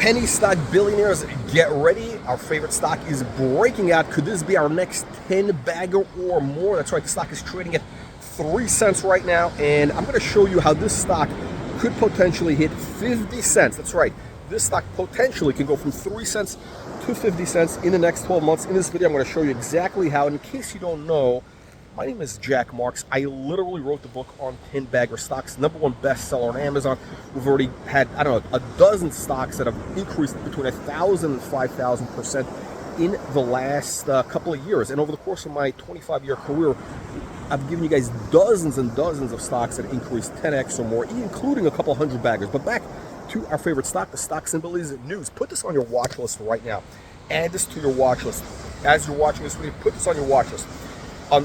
Penny stock billionaires, get ready. Our favorite stock is breaking out. Could this be our next 10 bagger or more? That's right, the stock is trading at 3 cents right now, and I'm going to show you how this stock could potentially hit 50 cents. That's right, this stock potentially can go from 3 cents to 50 cents in the next 12 months. In this video, I'm going to show you exactly how. In case you don't know, my name is Jack Marks. I literally wrote the book on 10 bagger stocks, #1 bestseller on Amazon. We've already had, I don't know, a dozen stocks that have increased between 1,000 and 5,000% in the last couple of years. And over the course of my 25-year career, I've given you guys dozens and dozens of stocks that increased 10x or more, including a couple hundred baggers. But back to our favorite stock, the stock symbol is news. Put this on your watch list right now. Add this to your watch list. As you're watching this video, put this on your watch list.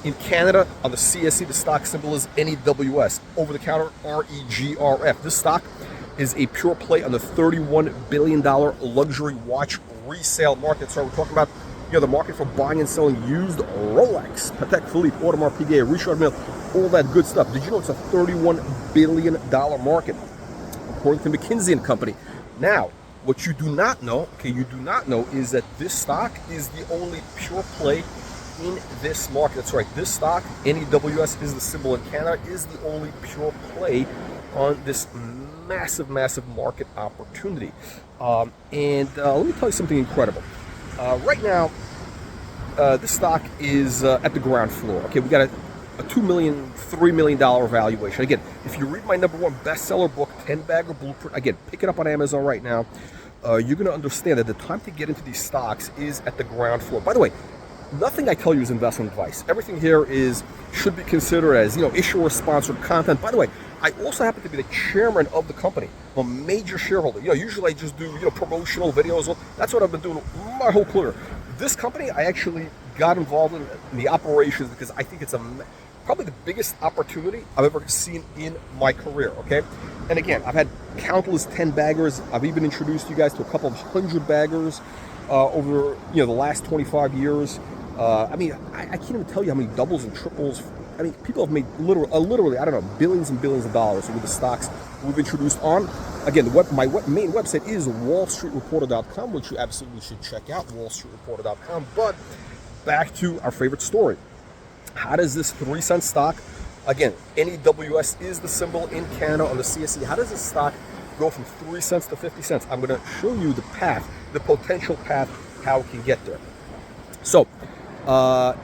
In Canada, on the CSE, the stock symbol is NEWS. Over the counter, REGRF. This stock is a pure play on the $31 billion luxury watch resale market. So we're talking about, the market for buying and selling used Rolex, Patek Philippe, Audmars Piguet Richard Mille, all that good stuff. Did you know it's a $31 billion market, according to McKinsey & Company? Now, what you do not know, is that this stock is the only pure play in this market. That's right, this stock, NEWS is the symbol in Canada, is the only pure play on this massive market opportunity. Let me tell you something incredible. Right now, this stock is at the ground floor. Okay, we got a $2 million, $3 million valuation. Again, if you read my #1 bestseller book, 10 Bagger Blueprint, again, pick it up on Amazon right now, you're going to understand that the time to get into these stocks is at the ground floor. By the way, nothing I tell you is investment advice. Everything here should be considered as, issuer-sponsored content. By the way, I also happen to be the chairman of the company. I'm a major shareholder. Usually I just do, promotional videos. Well, that's what I've been doing my whole career. This company, I actually got involved in the operations because I think it's probably the biggest opportunity I've ever seen in my career, okay? And again, I've had countless 10 baggers. I've even introduced you guys to a couple of 100 baggers over, the last 25 years. I can't even tell you how many doubles and triples. People have made literally, I don't know, billions and billions of dollars with the stocks we've introduced on. Again, my main website is wallstreetreporter.com, which you absolutely should check out, wallstreetreporter.com. But back to our favorite story. How does this 3 cent stock, again, NEWS is the symbol in Canada on the CSE, how does this stock go from 3 cents to 50 cents? I'm going to show you the path, the potential path, how it can get there. So,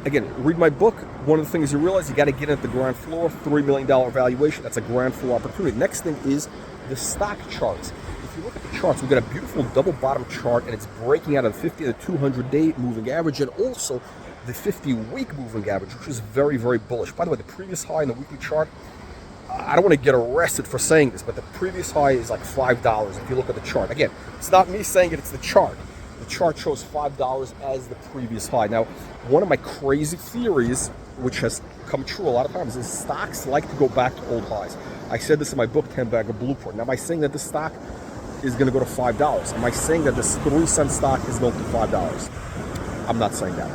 again, read my book. One of the things you realize, you got to get at the ground floor. $3 million valuation. That's a ground floor opportunity. Next thing is the stock charts. If you look at the charts, we've got a beautiful double bottom chart, and it's breaking out of the 50 to 200-day moving average, and also the 50-week moving average, which is very, very bullish. By the way, the previous high in the weekly chart, I don't want to get arrested for saying this, but the previous high is like $5 if you look at the chart. Again, it's not me saying it, it's the chart. The chart shows $5 as the previous high. Now, one of my crazy theories, which has come true a lot of times, is stocks like to go back to old highs. I said this in my book, 10 Bagger Blueprint. Now, am I saying that this stock is going to go to $5? Am I saying that this 3 cent stock is going to $5? I'm not saying that.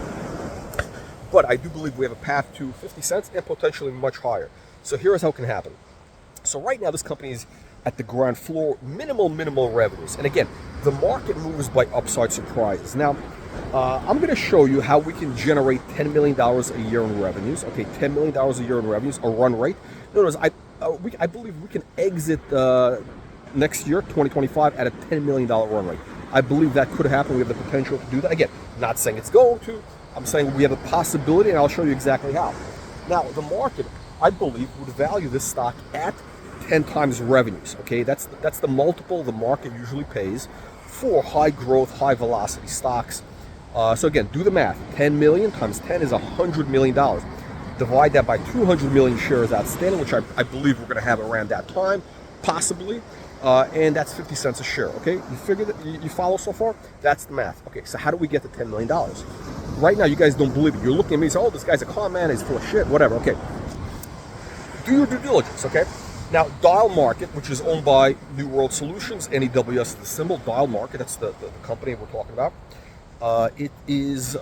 But I do believe we have a path to 50 cents and potentially much higher. So here's how it can happen. So right now, this company is at the ground floor, minimal revenues. And again, the market moves by upside surprises. Now, I'm going to show you how we can generate $10 million a year in revenues. Okay, $10 million a year in revenues, a run rate. In other words, I believe we can exit next year, 2025, at a $10 million run rate. I believe that could happen. We have the potential to do that. Again, not saying it's going to. I'm saying we have a possibility, and I'll show you exactly how. Now, the market, I believe, would value this stock at 10 times revenues. Okay, that's the multiple the market usually pays for high growth, high velocity stocks. So again, do the math. 10 million times 10 is $100 million. Divide that by 200 million shares outstanding, which I believe we're going to have around that time, possibly. And that's 50 cents a share. Okay, you figure that you follow so far? That's the math. Okay, so how do we get to $10 million? Right now, you guys don't believe it. You're looking at me and say, oh, this guy's a con man, he's full of shit, whatever. Okay, do your due diligence. Okay. Now, Dial Market, which is owned by New World Solutions, NEWS is the symbol, Dial Market, that's the company we're talking about. It is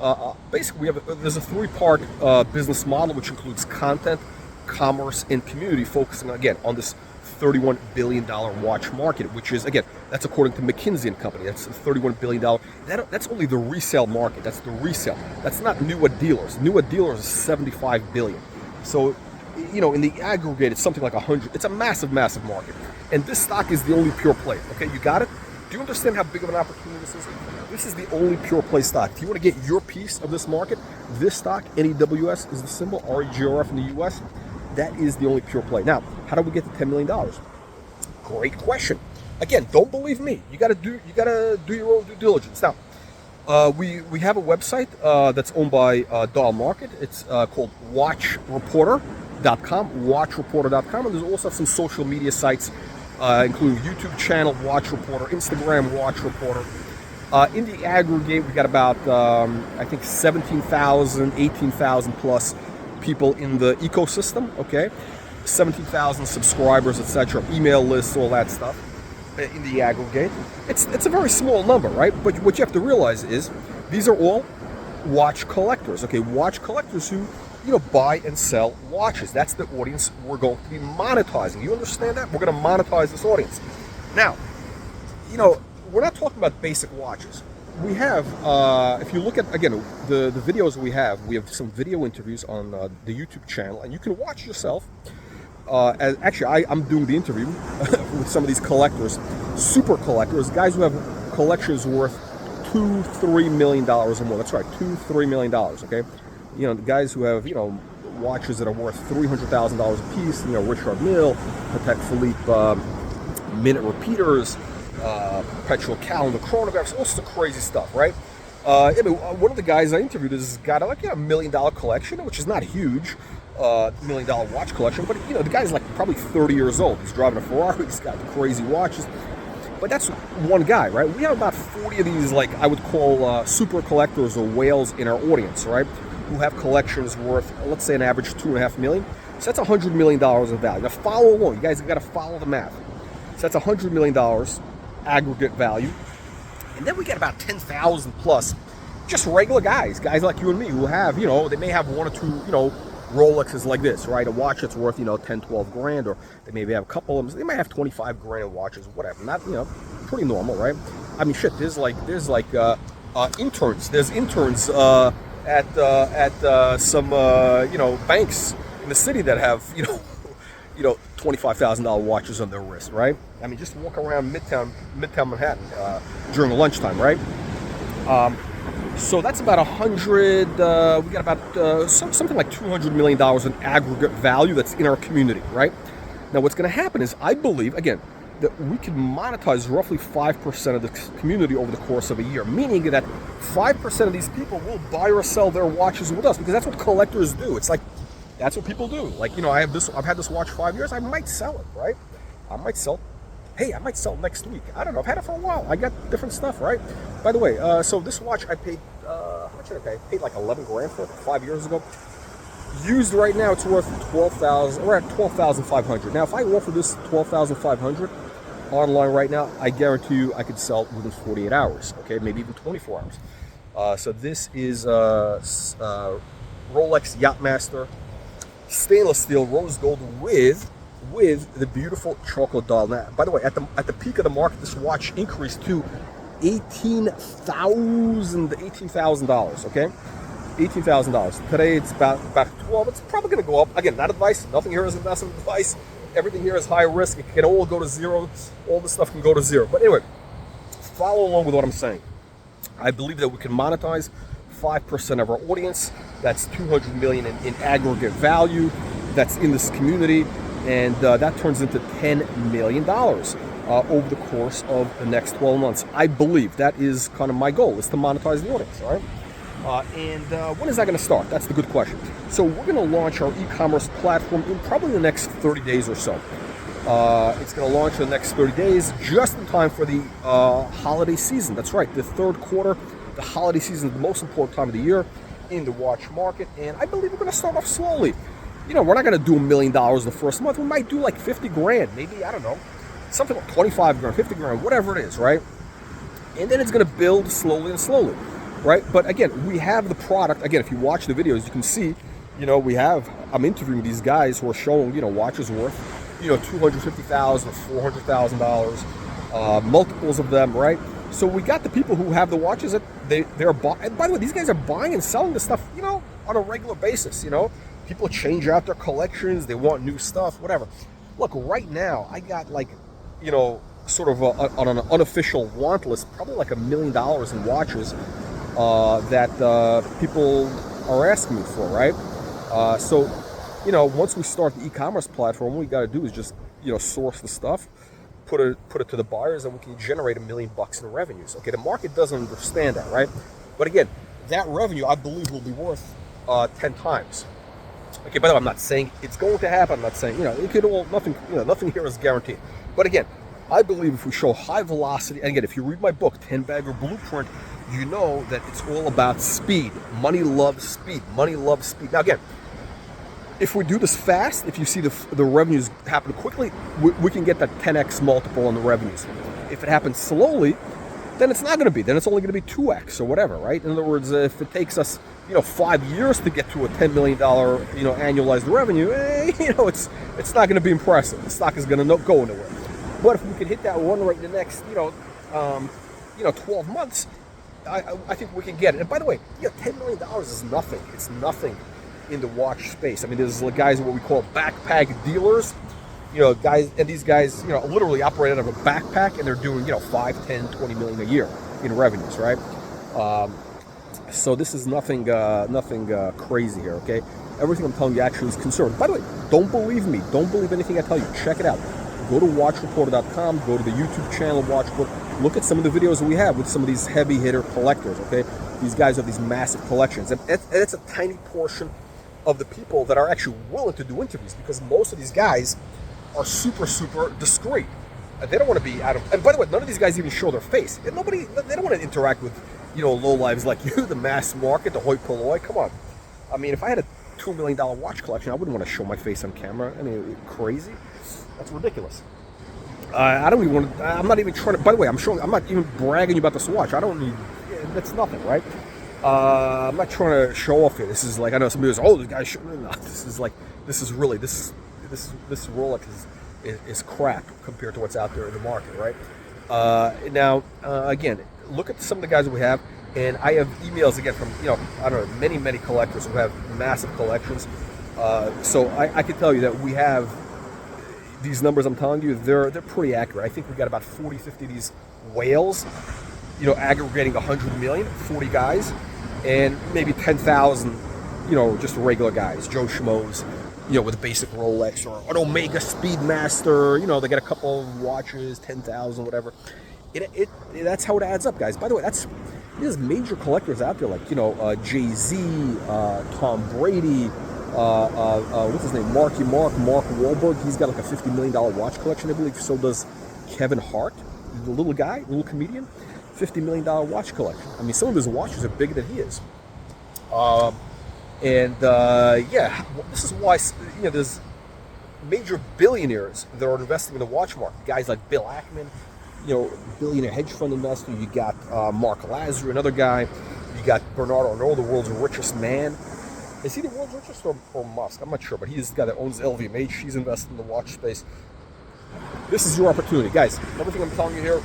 basically there's a 3-part business model, which includes content, commerce, and community, focusing again on this $31 billion watch market, which is again That's according to McKinsey and Company. That's $31 billion. That's only the resale market. That's the resale. That's not new at dealers. New at dealers is $75 billion. So, in the aggregate, it's something like 100. It's a massive, massive market. And this stock is the only pure play. Okay, you got it? Do you understand how big of an opportunity this is? This is the only pure play stock. If you want to get your piece of this market, this stock, NEWS is the symbol, REGRF in the US. That is the only pure play. Now, how do we get to $10 million? Great question. Again, don't believe me. You gotta do your own due diligence. Now, we have a website that's owned by Doll Market. It's called watchreporter.com, watchreporter.com, and there's also some social media sites, including YouTube channel Watch Reporter, Instagram Watch Reporter. In the aggregate, we got about I think 17,000, 18,000 plus people in the ecosystem. Okay, 17,000 subscribers, etc., email lists, all that stuff. In the aggregate, it's a very small number, right? But what you have to realize is these are all watch collectors. Okay, watch collectors who buy and sell watches. That's the audience we're going to be monetizing. You understand that? We're going to monetize this audience. Now, we're not talking about basic watches. We have, if you look at, again, the videos we have some video interviews on the YouTube channel, and you can watch yourself. I'm doing the interview with some of these collectors, super collectors, guys who have collections worth $2-3 million or more. That's right, $2-3 million. Okay, the guys who have watches that are worth $300,000 a piece. Richard Mille, Patek Philippe, minute repeaters, perpetual calendar chronographs, all sorts of crazy stuff, right? One of the guys I interviewed has got like a $1 million collection, which is not huge. $1 million watch collection, but the guy's like probably 30 years old. He's driving a Ferrari, he's got crazy watches. But that's one guy, right? We have about 40 of these, like I would call super collectors or whales in our audience, right? Who have collections worth, let's say, an average $2.5 million. So that's $100 million of value. Now follow along. You guys have got to follow the math. So that's $100 million aggregate value. And then we get about 10,000 plus just regular guys like you and me who have, they may have one or two, Rolexes like this, right? A watch that's worth, 10, 12 grand, or they maybe have a couple of them. They might have 25 grand in watches, whatever. Not, pretty normal, right? I mean, shit, there's interns. There's interns at some, banks in the city that have, $25,000 watches on their wrist, right? I mean, just walk around Midtown Manhattan during lunchtime, right? So that's about 100. We got about something like $200 million in aggregate value that's in our community, right? Now, what's going to happen is, I believe, again, that we can monetize roughly 5% of the community over the course of a year, meaning that 5% of these people will buy or sell their watches with us, because that's what collectors do. It's like, that's what people do. Like, I've had this watch 5 years. I might sell it, right? I might sell next week. I don't know. I've had it for a while. I got different stuff, right? By the way, so this watch I paid, how much did I pay? I paid like 11 grand for it 5 years ago. Used right now, it's worth 12,000. We're at 12,500. Now, if I offer this 12,500 online right now, I guarantee you I could sell it within 48 hours. Okay, maybe even 24 hours. So this is Rolex Yachtmaster, stainless steel, rose gold with the beautiful chocolate dial. Now, by the way, at the peak of the market, this watch increased to $18,000. Okay, $18,000. Today it's about 12. It's probably going to go up. Again, not advice. Nothing here is investment advice. Everything here is high risk. It can all go to zero. All this stuff can go to zero. But anyway, follow along with what I'm saying. I believe that we can monetize 5% of our audience. That's $200 million in aggregate value that's in this community, and that turns into $10 million over the course of the next 12 months. I believe that is kind of my goal, is to monetize the audience, all right? And when is that going to start? That's the good question. So we're going to launch our e-commerce platform in probably the next 30 days or so. It's going to launch in the next 30 days, just in time for the holiday season. That's right, the third quarter. The holiday season is the most important time of the year in the watch market, and I believe we're going to start off slowly. We're not going to do $1 million the first month. We might do like 50 grand, maybe, I don't know, something like 25 grand, 50 grand, whatever it is, right? And then it's going to build slowly and slowly, right? But again, we have the product. Again, if you watch the videos, you can see, I'm interviewing these guys who are showing, watches worth, $250,000 or $400,000, multiples of them, right? So we got the people who have the watches that they're buying. And by the way, these guys are buying and selling this stuff, you know, on a regular basis. You know, people change out their collections. They want new stuff, whatever. Look, right now I got like, you know, sort of on an unofficial want list, probably like $1 million in watches that people are asking me for, right? So, you know, once we start the e-commerce platform, what we got to do is just, you know, source the stuff, put it to the buyers, and we can generate $1 million in revenues. Okay, the market doesn't understand that, right? But again, that revenue I believe will be worth 10 times. Okay, by the way, I'm not saying it's going to happen. I'm not saying, you know, it could all, nothing, you know, nothing here is guaranteed. But again, I believe if we show high velocity, and again, if you read my book, 10 Bagger Blueprint, you know that it's all about speed. Money loves speed. Money loves speed. Now again, if we do this fast, if you see the revenues happen quickly, we can get that 10x multiple on the revenues. If it happens slowly, then it's not going to be. Then it's only going to be 2x or whatever, right? In other words, if it takes us, you know, 5 years to get to a $10 million, you know, annualized revenue, you know, it's not going to be impressive. The stock is going to go nowhere. But if we can hit that run rate in the next, you know, 12 months, I think we can get it. And by the way, you know, $10 million is nothing. It's nothing in the watch space. I mean, there's guys what we call backpack dealers. You know, guys, and these guys, you know, literally operate out of a backpack, and they're doing, you know, 5, 10, 20 million a year in revenues, right? So this is nothing crazy here, okay? Everything I'm telling you actually is conservative. By the way, don't believe me. Don't believe anything I tell you. Check it out. Go to watchreporter.com. Go to the YouTube channel, Watchbook. Look at some of the videos that we have with some of these heavy hitter collectors, okay? These guys have these massive collections. And it's a tiny portion of the people that are actually willing to do interviews, because most of these guys are super discreet. They don't want to be out of. And by the way, none of these guys even show their face. And they don't want to interact with, you know, low lives like you, the mass market, the hoi polloi. Come on. I mean, if I had a $2 million watch collection, I wouldn't want to show my face on camera. I mean, crazy. That's ridiculous. I don't even want to. I'm not even trying to. By the way, I'm not even bragging about this watch. I don't need. That's nothing, right? I'm not trying to show off here. This is like, I know somebody goes, "Oh, this guy should." No, this is like, this is really this Rolex is crap compared to what's out there in the market, right? Now, again, look at some of the guys that we have, and I have emails again from, you know, I don't know, many collectors who have massive collections. So I can tell you that we have these numbers I'm telling you, they're pretty accurate. I think we got about 40, 50 of these whales, you know, aggregating 100 million, 40 guys, and maybe 10,000, you know, just regular guys, Joe Schmoes, you know, with a basic Rolex or an Omega Speedmaster, you know, they get a couple of watches, 10,000, whatever. That's how it adds up, guys. By the way, there's major collectors out there like, you know, Jay-Z, Tom Brady, what's his name, Mark Wahlberg. He's got like a $50 million watch collection, I believe. So does Kevin Hart, the little guy, little comedian, $50 million watch collection. I mean, some of his watches are bigger than he is. Yeah, this is why, you know, there's major billionaires that are investing in the watch market. Guys like Bill Ackman, you know, billionaire hedge fund investor. You got Mark Lazar, another guy. You got Bernard Arnault, the world's richest man. Is he the world's richest or Musk? I'm not sure, but he's the guy that owns LVMH. He's invested in the watch space. This is your opportunity. Guys, everything I'm telling you here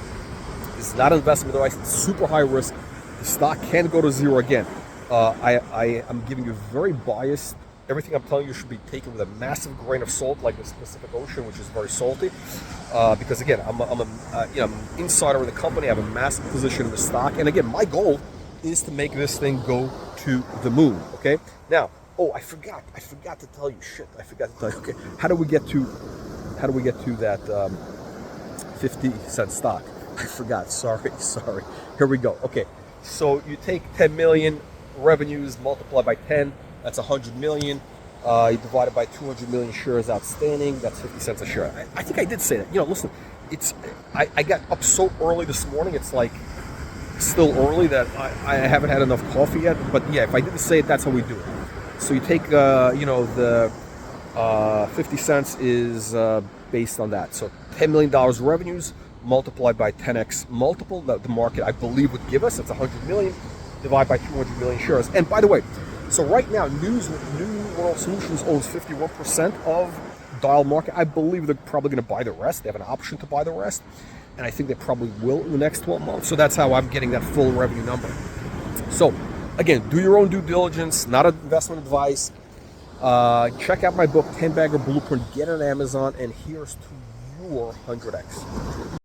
is not an investment advice. It's super high risk. The stock can go to zero again. I am giving you very biased. Everything I'm telling you should be taken with a massive grain of salt, like the Pacific Ocean, which is very salty. Because again, I'm an insider in the company. I have a massive position in the stock, and again, my goal is to make this thing go to the moon. Okay. Now, I forgot to tell you. Shit, I forgot to tell you. Okay, how do we get to that 50-cent stock? I forgot. Sorry. Here we go. Okay, so you take 10 million revenues, multiply by 10. That's 100 million. You divide it by 200 million shares outstanding. That's 50 cents a share. I think I did say that. You know, listen, I got up so early this morning. It's like still early that I haven't had enough coffee yet. But yeah, if I didn't say it, that's how we do it. So you take, the 50 cents is based on that. So $10 million revenues multiplied by 10x multiple that the market, I believe, would give us. That's 100 million divided by 200 million shares. And by the way, so right now, New World Solutions owns 51% of Dial Market. I believe they're probably going to buy the rest. They have an option to buy the rest. and I think they probably will in the next 12 months. So that's how I'm getting that full revenue number. So again, do your own due diligence, not investment advice. Check out my book, 10 Bagger Blueprint. Get it on Amazon, and here's to your 100x.